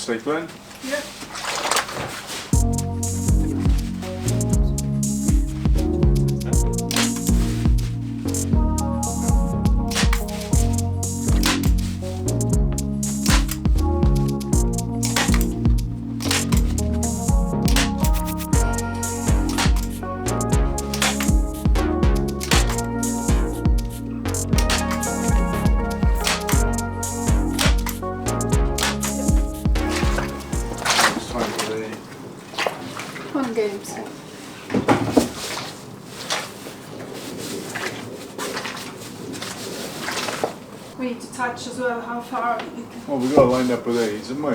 stapling? Yeah. Fun games. We need to touch as well how far you can. Well, we've got to line up with these, haven't we?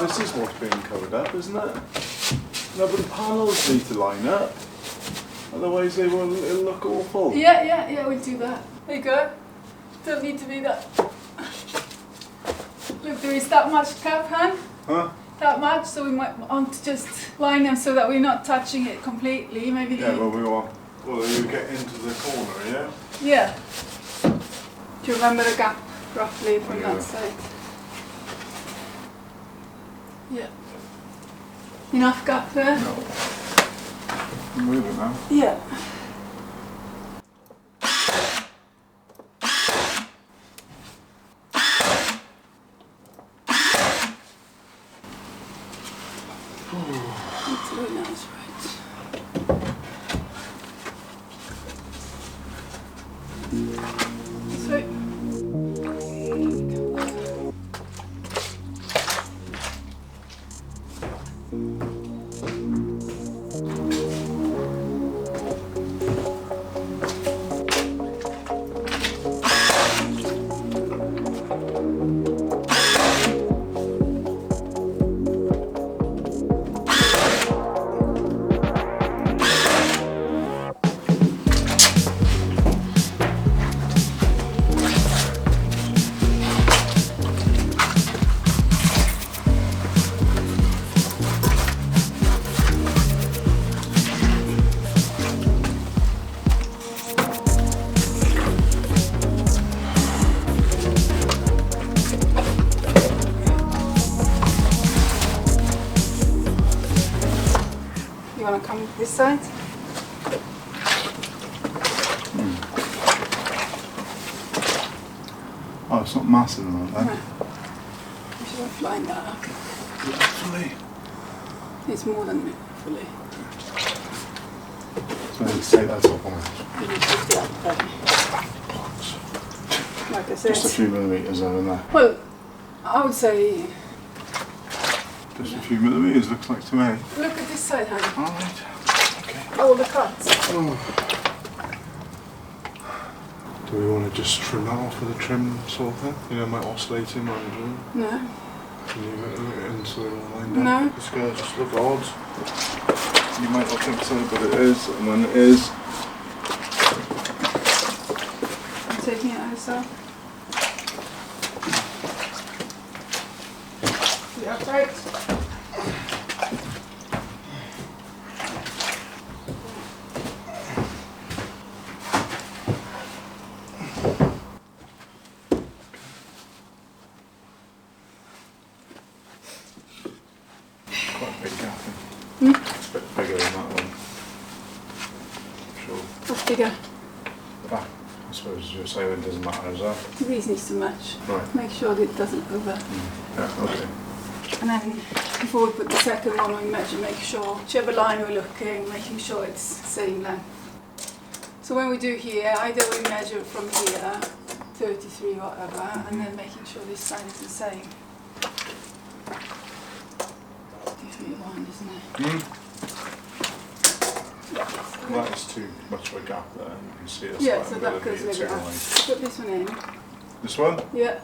This is what's being covered up, isn't it? No, but the panels need to line up. Otherwise they will, it'll look awful. Yeah, we'll do that. There you go. Don't need to be that. Look, there is that much cap, Han? Huh? That much, so we might want to just line them so that we're not touching it completely. Maybe. Yeah, well, we want. Well, you get into the corner, yeah? Yeah. Do you remember the gap roughly from that side? Yeah. Enough gap there? No. Move it now. Yeah. That's really nice, right? Sweet. You want to come this side? Oh, it's not massive enough then. No. We should have lined that up. Hopefully. It's more than fully. So let's take that off on it. You need to lift it up, don't you? Like I said. Just a few millimetres over there. Well, I would say Just a few millimetres, looks like to me. look at this side, honey. Alright. Okay. All the cuts. Oh. Do we want to just trim that off with a trim sort of thing? You know, might oscillate in when you're doing. No. Can you leave it in so they're all lined No. up? This guy just look odd. You might not think so, but it is, and when it is, I'm taking it out yourself. Yeah, right. quite a big gap. Hmm? It's a bit bigger than that one. Sure. What's bigger? Ah, I suppose you're saying it doesn't matter, is that? These needs to match. Right. Make sure that it doesn't over. Yeah, okay. And then before we put the second one, we measure, make sure whichever line we're looking, making sure it's same length. So when we do here, either we measure from here, 33 whatever, and then making sure this side is the same. 31, isn't it? That is too much of a gap there. You can see it's Yeah, like so a that bit goes of with too that. wide. Put this one in. This one? Yeah.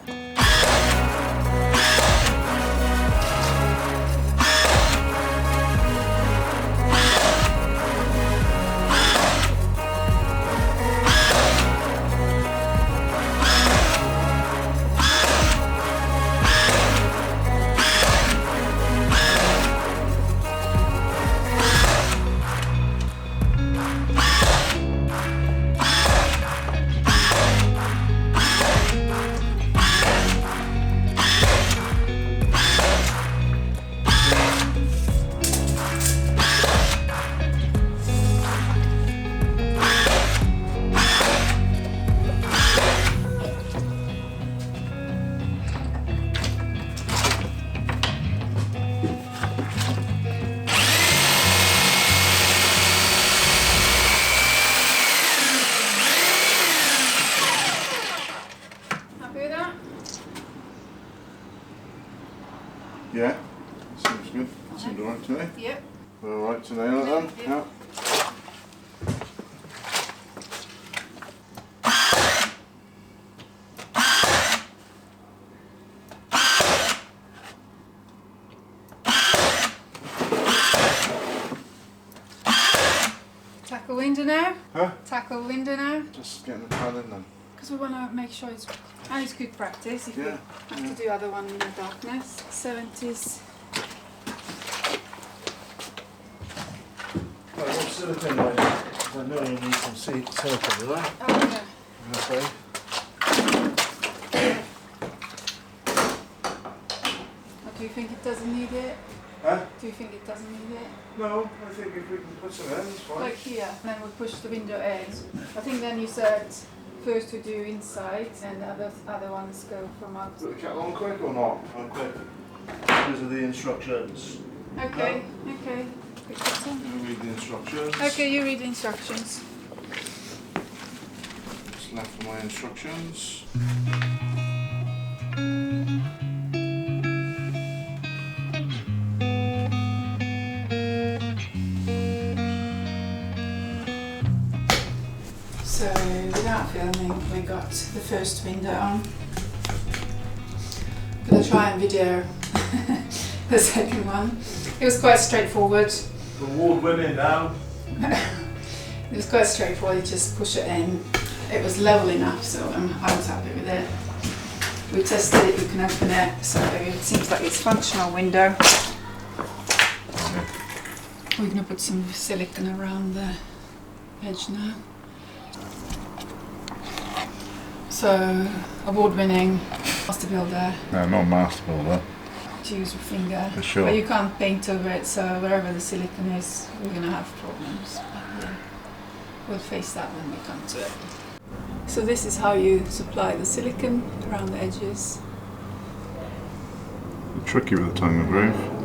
Yeah, seems good. Seems alright to me. Yep. We're alright to nail it then? Yep. Yeah. Tackle window now. Huh? Tackle window now. Just getting the pan in then. Because we want to make sure it's, and it's good practice if Yeah, we have to do other one in the darkness. 70s. Right, what silicone line? I know you need some silicone, do I? Oh yeah. Okay. Or do you think it doesn't need it? Huh? Do you think it doesn't need it? No, I think if we can put some in, it's fine. Like here, and then we push the window in. I think then you said first we do inside and the other ones go from out. Put the kettle on quick or not? On quick. These are the instructions. Okay, okay. Quick button. I'm going to read the instructions. Okay, you read the instructions. Just left for my instructions. So without filming, we got the first window on. I'm gonna try and video the second one. It was quite straightforward. Award winning now. It was quite straightforward. You just push it in. It was level enough, so I was happy with it. We tested it. You can open it, so it seems like it's a functional window. We're gonna put some silicone around the edge now. So, award-winning master builder. No, not master builder. To use your finger. For sure. But you can't paint over it, so wherever the silicone is, we're going to have problems. But, yeah, we'll face that when we come to it. So this is how you supply the silicone around the edges. Tricky with the tongue and groove.